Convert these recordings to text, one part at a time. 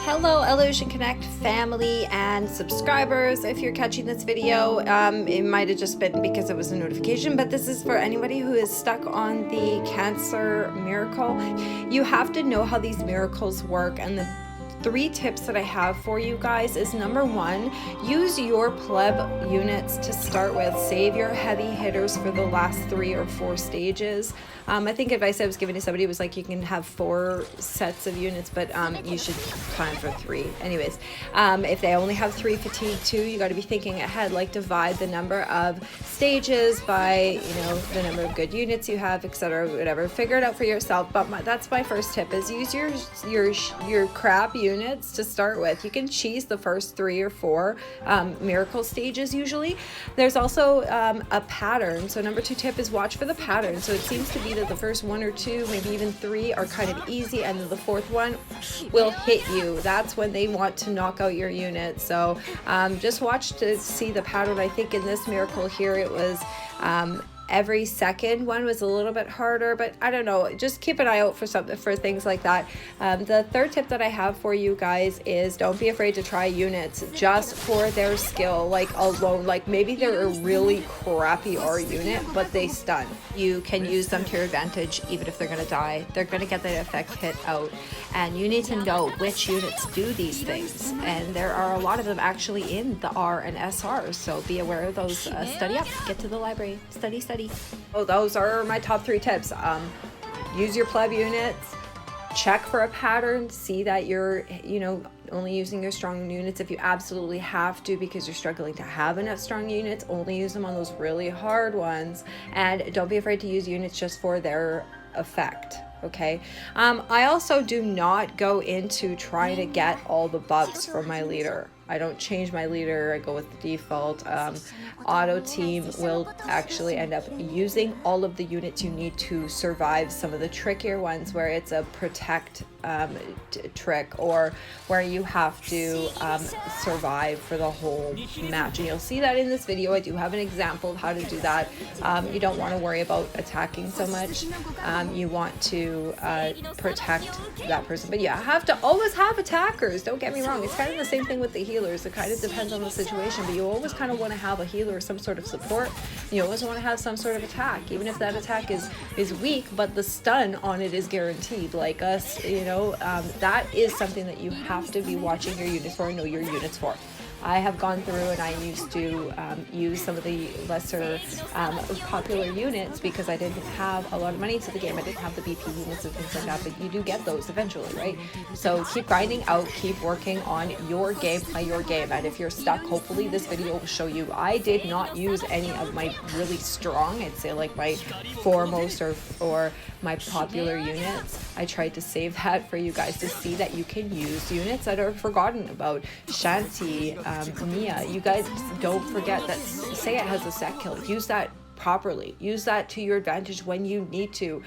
Hello Evolution Connect family and subscribers. If you're catching this video, it might have just been because it was a notification, but this is for anybody who is stuck on the cancer miracle. You have to know how these miracles work, and the 3 tips that I have for you guys is number 1, use your pleb units to start with. Save your heavy hitters for the last 3 or 4 stages. I think advice I was giving to somebody was like you can have 4 sets of units, but you should plan for 3. Anyways, if they only have 3 fatigue too, you got to be thinking ahead, like divide the number of stages by, the number of good units you have, etc., whatever. Figure it out for yourself. But that's my first tip, is use your crap units to start with. You can cheese the first 3 or 4 miracle stages usually. There's also a pattern. So number 2 tip is watch for the pattern. So it seems to be that the first 1 or 2, maybe even 3 are kind of easy, and then the 4th one will hit you. That's when they want to knock out your unit. So just watch to see the pattern. I think in this miracle here it was every second one was a little bit harder, but I don't know, just keep an eye out for things like that. The 3rd tip that I have for you guys is don't be afraid to try units just for their skill, like alone. Like maybe they're a really crappy R unit, but they stun. You can use them to your advantage. Even if they're going to die, they're going to get that effect hit out, and you need to know which units do these things, and there are a lot of them actually in the R and SR, so be aware of those. Study up, get to the library, study. Oh, those are my top 3 tips. Use your pleb units, check for a pattern, see that you're only using your strong units if you absolutely have to, because you're struggling to have enough strong units. Only use them on those really hard ones, and don't be afraid to use units just for their effect. Okay. I also do not go into trying to get all the buffs from my leader. I don't change my leader. I go with the default. Auto team will actually end up using all of the units you need to survive some of the trickier ones, where it's a protect trick, or where you have to survive for the whole match. And you'll see that in this video. I do have an example of how to do that. You don't want to worry about attacking so much. You want to protect that person. But yeah, have to always have attackers. Don't get me wrong. It's kind of the same thing with the healers. It kind of depends on the situation, but you always kind of want to have a healer or some sort of support. You always want to have some sort of attack, even if that attack is weak, but the stun on it is guaranteed. Like us, that is something that you have to be watching your units for and know your units for. I have gone through and I used to use some of the lesser popular units because I didn't have a lot of money to the game. I didn't have the BP units and things like that, but you do get those eventually, right? So keep grinding out, keep working on your game, play your game. And if you're stuck, hopefully this video will show you. I did not use any of my really strong, I'd say like my foremost or my popular units. I tried to save that for you guys to see that you can use units that are forgotten about. Shanti, Mia, you guys don't forget that Saya has a set kill. Use that properly. Use that to your advantage when you need to.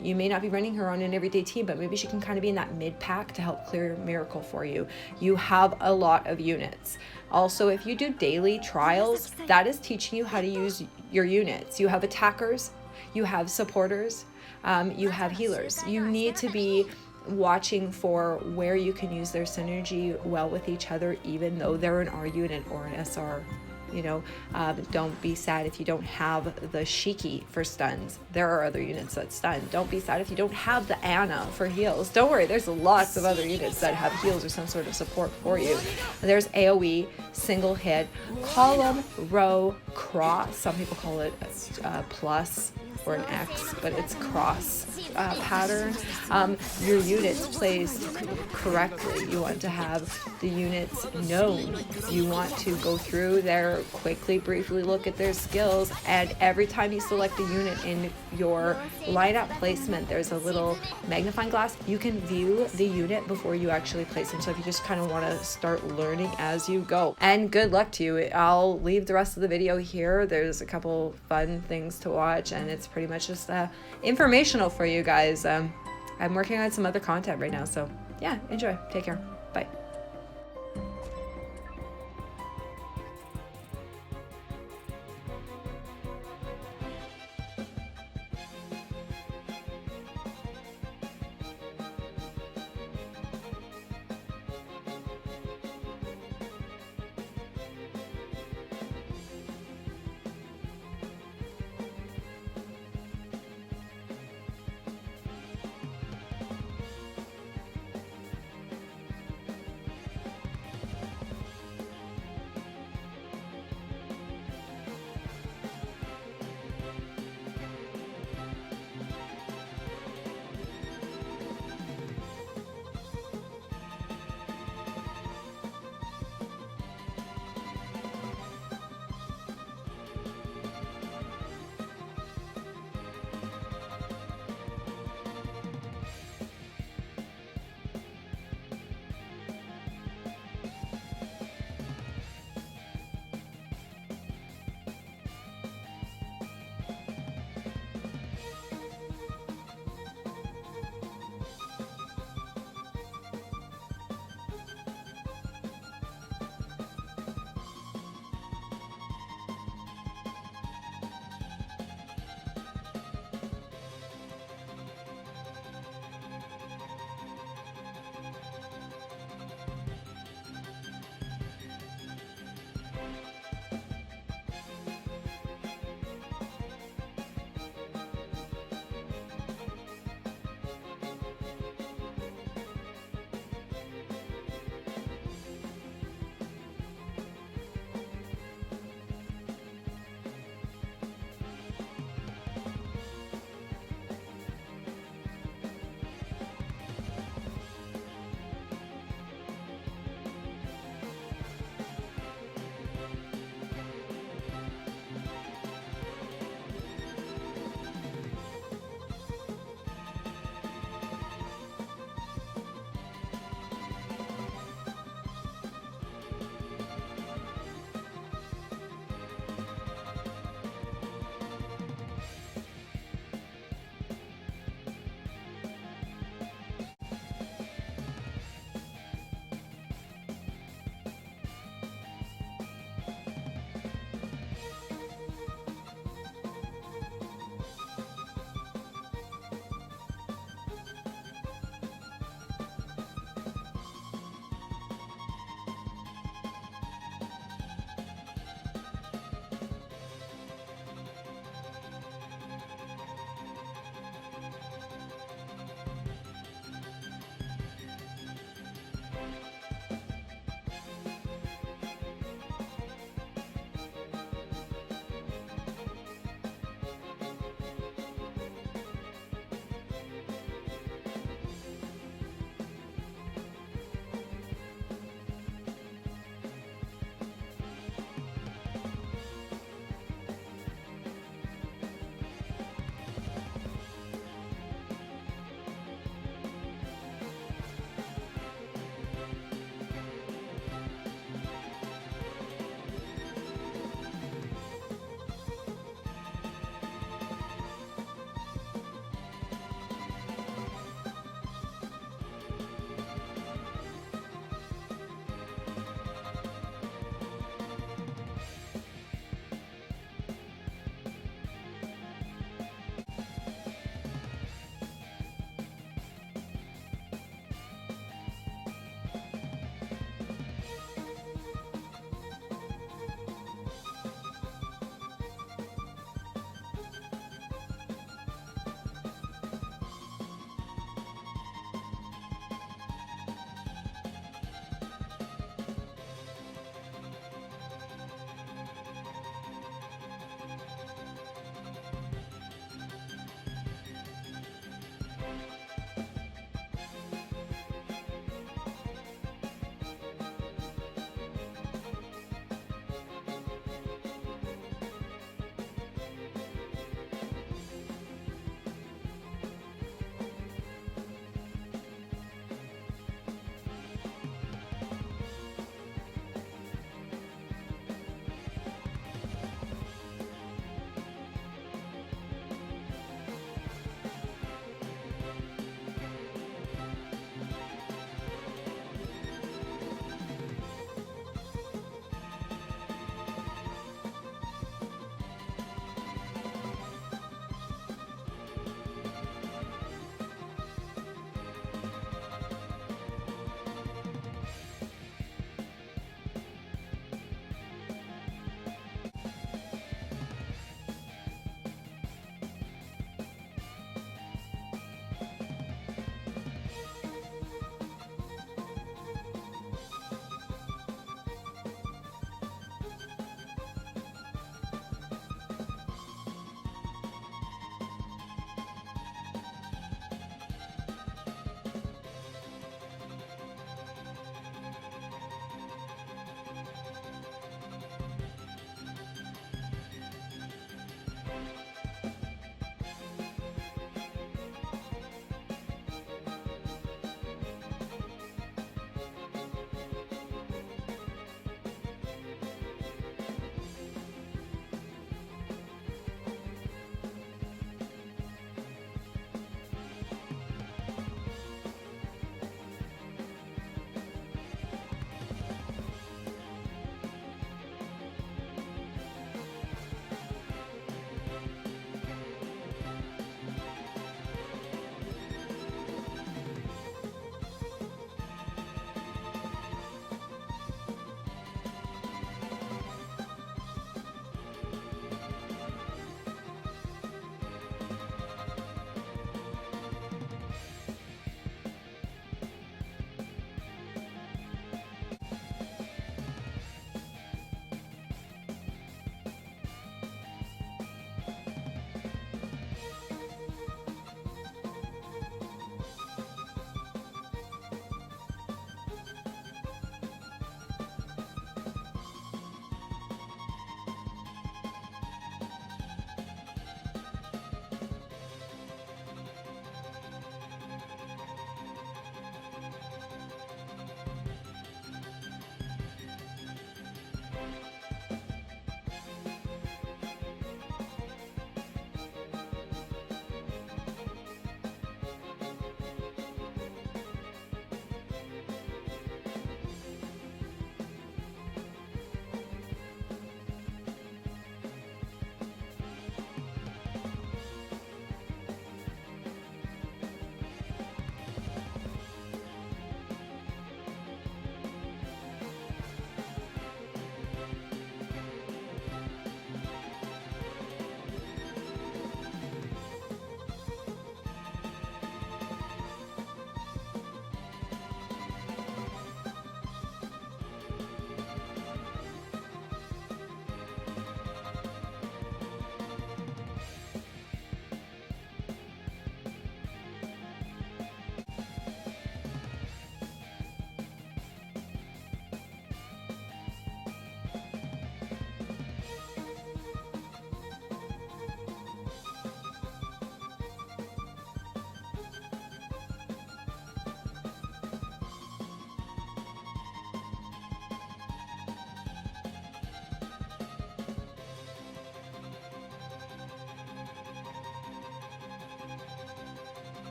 You may not be running her on an everyday team, but maybe she can kind of be in that mid pack to help clear miracle for you. You have a lot of units. Also, if you do daily trials, that is teaching you how to use your units. You have attackers, you have supporters, you have healers. You need to be watching for where you can use their synergy well with each other, even though they're an R unit or an SR. Don't be sad if you don't have the Shiki for stuns. There are other units that stun. Don't be sad if you don't have the Anna for heals. Don't worry, there's lots of other units that have heals or some sort of support for you. There's AoE, single hit, column, row, cross. Some people call it plus or an X, but it's cross pattern. Your units placed correctly. You want to have the units known. You want to go through there quickly, briefly look at their skills, and every time you select a unit in your lineup placement, there's a little magnifying glass. You can view the unit before you actually place them. So if you just kind of want to start learning as you go. And good luck to you. I'll leave the rest of the video here. There's a couple fun things to watch, and it's pretty much just informational for you guys. I'm working on some other content right now, so yeah, enjoy. Take care. Bye.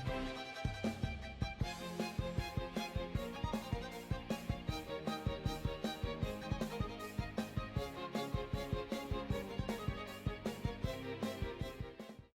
Bye.